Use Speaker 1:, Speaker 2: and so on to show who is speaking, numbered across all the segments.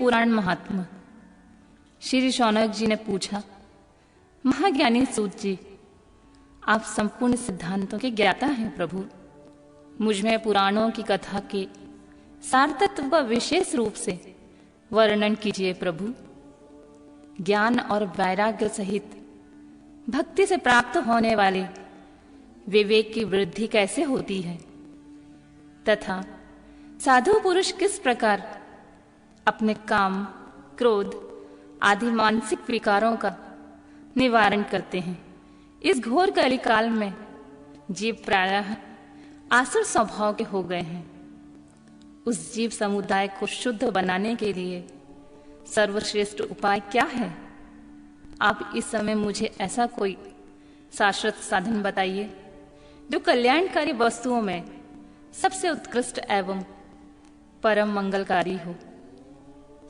Speaker 1: पुराण महात्मा। श्री शौनक जी ने पूछा, महाज्ञानी सूत जी, आप संपूर्ण सिद्धांतों के ज्ञाता हैं प्रभु। मुझ में पुराणों की कथा के सार तत्व का विशेष रूप से वर्णन कीजिए प्रभु। ज्ञान और वैराग्य सहित भक्ति से प्राप्त होने वाले विवेक की वृद्धि कैसे होती है, तथा साधु पुरुष किस प्रकार अपने काम, क्रोध आदि मानसिक विकारों का निवारण करते हैं। इस घोर कलिकाल में जीव प्रायः आसुर स्वभाव के हो गए हैं। उस जीव समुदाय को शुद्ध बनाने के लिए सर्वश्रेष्ठ उपाय क्या है? आप इस समय मुझे ऐसा कोई शाश्वत साधन बताइए जो कल्याणकारी वस्तुओं में सबसे उत्कृष्ट एवं परम मंगलकारी हो,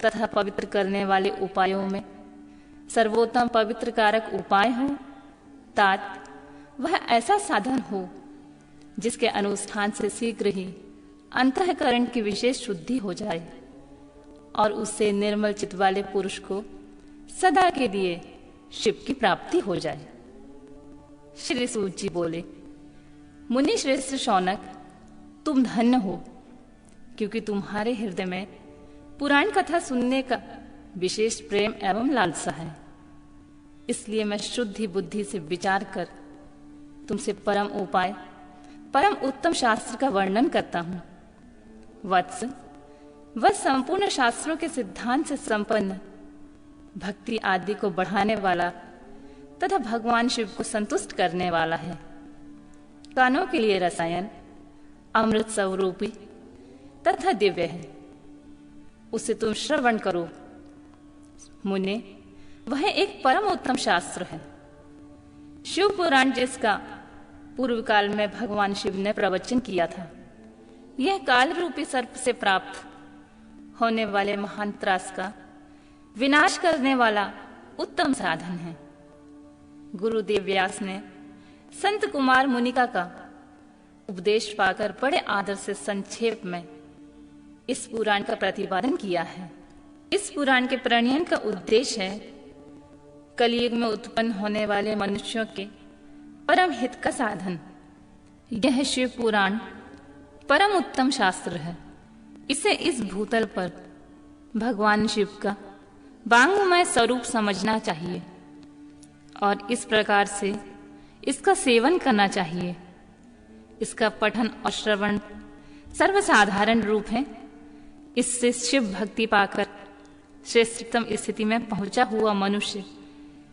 Speaker 1: तथा पवित्र करने वाले उपायों में सर्वोत्तम पवित्र कारक उपाय हो। तात वह ऐसा साधन हो जिसके अनुष्ठान से शीघ्र ही अंतःकरण की विशेष शुद्धि हो जाए और उससे निर्मल चित्त वाले पुरुष को सदा के लिए शिव की प्राप्ति हो जाए। श्री सूत जी बोले, मुनि श्रेष्ठ शौनक, तुम धन्य हो, क्योंकि तुम्हारे हृदय में पुराण कथा सुनने का विशेष प्रेम एवं लालसा है। इसलिए मैं शुद्ध बुद्धि से विचार कर तुमसे परम उपाय, परम उत्तम शास्त्र का वर्णन करता हूं। वत्स, वह संपूर्ण शास्त्रों के सिद्धांत से संपन्न, भक्ति आदि को बढ़ाने वाला तथा भगवान शिव को संतुष्ट करने वाला है। कानों के लिए रसायन, अमृत स्वरूपी तथा दिव्य है, उसे तुम श्रवण करो। मुने, वह एक परम उत्तम शास्त्र है। शिव पुराण जिसका पूर्व काल में भगवान शिव ने प्रवचन किया था, यह काल रूपी सर्प से प्राप्त होने वाले महान त्रास का विनाश करने वाला उत्तम साधन है। गुरुदेव व्यास ने संत कुमार मुनिका का उपदेश पाकर बड़े आदर से संक्षेप में इस पुराण का प्रतिपादन किया है। इस पुराण के प्रणयन का उद्देश्य है कलयुग में उत्पन्न होने वाले मनुष्यों के परम हित का साधन। यह शिव पुराण परम उत्तम शास्त्र है। इसे इस भूतल पर भगवान शिव का वांग्मय स्वरूप समझना चाहिए और इस प्रकार से इसका सेवन करना चाहिए। इसका पठन और श्रवण सर्वसाधारण रूप है। इससे शिव भक्ति पाकर श्रेष्ठतम स्थिति में पहुंचा हुआ मनुष्य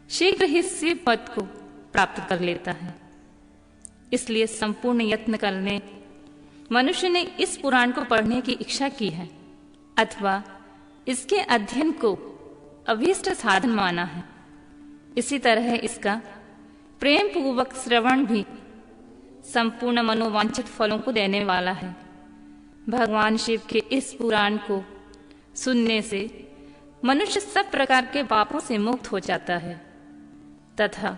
Speaker 1: शीघ्र ही शिव पद को प्राप्त कर लेता है। इसलिए संपूर्ण यत्न करने मनुष्य ने इस पुराण को पढ़ने की इच्छा की है अथवा इसके अध्ययन को अभीष्ट साधन माना है। इसी तरह इसका प्रेम पूर्वक श्रवण भी संपूर्ण मनोवांछित फलों को देने वाला है। भगवान शिव के इस पुराण को सुनने से मनुष्य सब प्रकार के पापों से मुक्त हो जाता है तथा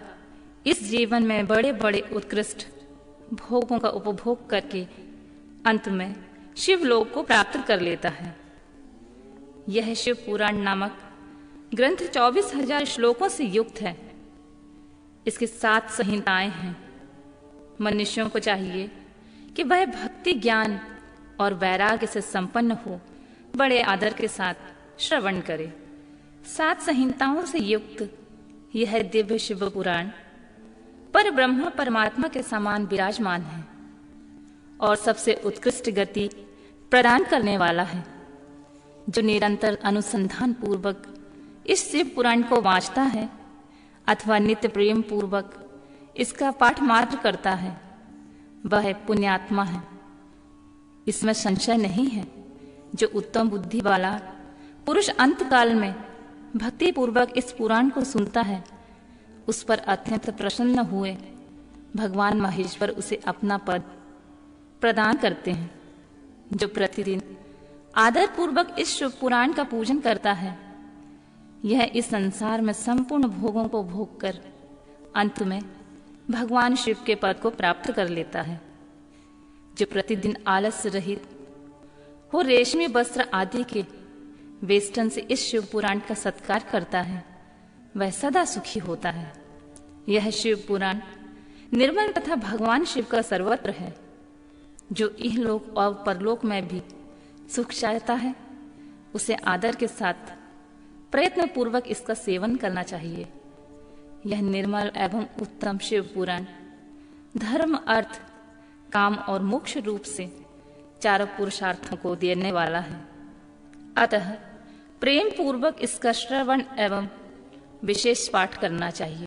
Speaker 1: इस जीवन में बड़े बड़े उत्कृष्ट भोगों का उपभोग करके अंत में शिवलोक को प्राप्त कर लेता है। यह शिव पुराण नामक ग्रंथ 24,000 श्लोकों से युक्त है। इसके 7 संहिताएं हैं। मनुष्यों को चाहिए कि वह भक्ति, ज्ञान और वैराग्य से संपन्न हो बड़े आदर के साथ श्रवण करे। 7 संहिताओं से युक्त यह दिव्य शिव पुराण पर ब्रह्म परमात्मा के समान विराजमान है और सबसे उत्कृष्ट गति प्रदान करने वाला है। जो निरंतर अनुसंधान पूर्वक इस शिव पुराण को वांचता है अथवा नित्य प्रेम पूर्वक इसका पाठ मात्र करता है, वह पुण्यात्मा है। इसमें संशय नहीं है। जो उत्तम बुद्धि वाला पुरुष अंत काल में भक्ति पूर्वक इस पुराण को सुनता है, उस पर अत्यंत प्रसन्न हुए भगवान महेश्वर उसे अपना पद प्रदान करते हैं। जो प्रतिदिन आदर पूर्वक इस शिव पुराण का पूजन करता है, यह इस संसार में संपूर्ण भोगों को भोग कर अंत में भगवान शिव के पद को प्राप्त कर लेता है। जो प्रतिदिन आलस्य रहित हो रेशमी वस्त्र आदि के वेस्टर्न से इस शिव पुराण का सत्कार करता है वह सदा सुखी होता है। यह शिव पुराण निर्मल तथा भगवान शिव का सर्वत्र है। जो इहलोक और परलोक में भी सुख चाहता है उसे आदर के साथ प्रयत्न पूर्वक इसका सेवन करना चाहिए। यह निर्मल एवं उत्तम शिव पुराण धर्म, अर्थ, काम और मोक्ष रूप से चारों पुरुषार्थों को देने वाला है। अतः प्रेम पूर्वक इसका श्रवण एवं विशेष पाठ करना चाहिए।